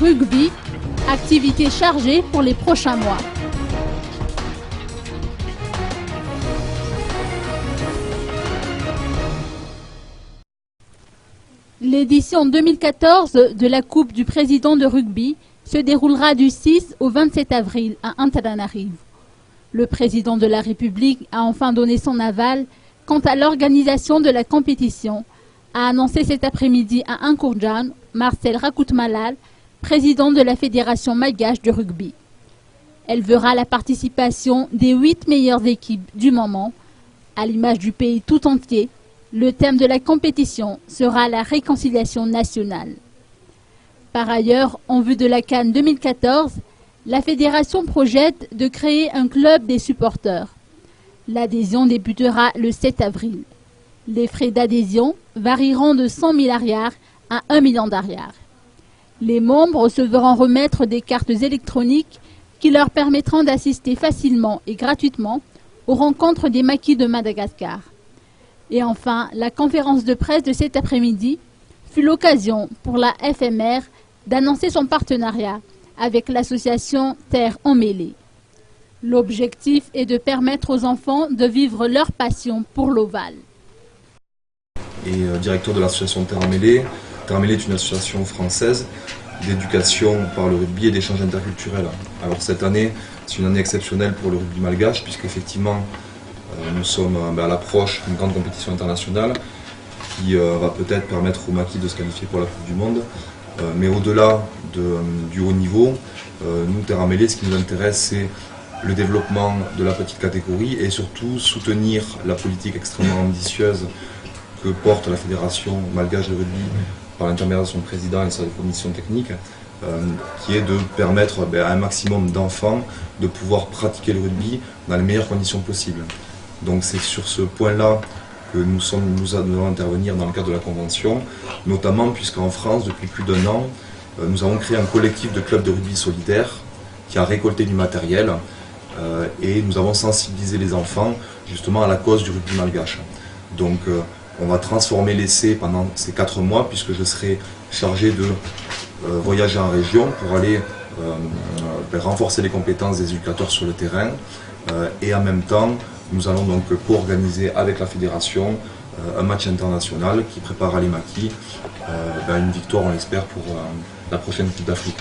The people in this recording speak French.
rugby, activité chargée pour les prochains mois. L'édition 2014 de la Coupe du Président de rugby se déroulera du 6 au 27 avril à Antananarivo. Le président de la République a enfin donné son aval quant à l'organisation de la compétition, a annoncé cet après-midi à Ankourjan Marcel Rakoutmalal, président de la Fédération malgache de rugby. Elle verra la participation des 8 meilleures équipes du moment. À l'image du pays tout entier, le thème de la compétition sera la réconciliation nationale. Par ailleurs, en vue de la CAN 2014, la Fédération projette de créer un club des supporters. L'adhésion débutera le 7 avril. Les frais d'adhésion varieront de 100 000 ariars à 1 million d'ariars. Les membres se verront remettre des cartes électroniques qui leur permettront d'assister facilement et gratuitement aux rencontres des maquis de Madagascar. Et enfin, la conférence de presse de cet après-midi fut l'occasion pour la FMR d'annoncer son partenariat avec l'association Terre Emmêlée. L'objectif est de permettre aux enfants de vivre leur passion pour l'ovale. Et directeur de l'association Terre Emmêlée. Terre Emmêlée est une association française d'éducation par le rugby et d'échange interculturel. Alors cette année, c'est une année exceptionnelle pour le rugby malgache, puisqu'effectivement, nous sommes à l'approche d'une grande compétition internationale qui va peut-être permettre aux maquis de se qualifier pour la Coupe du Monde. Mais au-delà du haut niveau, nous, Terre Emmêlée, ce qui nous intéresse, c'est le développement de la petite catégorie et surtout soutenir la politique extrêmement ambitieuse que porte la Fédération malgache de rugby par l'intermédiaire de son président et de sa commission technique, qui est de permettre à un maximum d'enfants de pouvoir pratiquer le rugby dans les meilleures conditions possibles. Donc c'est sur ce point-là que nous allons intervenir dans le cadre de la Convention, notamment puisqu'en France, depuis plus d'1 an, nous avons créé un collectif de clubs de rugby solidaires qui a récolté du matériel et nous avons sensibilisé les enfants justement à la cause du rugby malgache. Donc on va transformer l'essai pendant ces 4 mois puisque je serai chargé de voyager en région pour aller renforcer les compétences des éducateurs sur le terrain et en même temps nous allons donc co-organiser avec la fédération un match international qui préparera les maquis une victoire, on l'espère, pour la prochaine Coupe d'Afrique.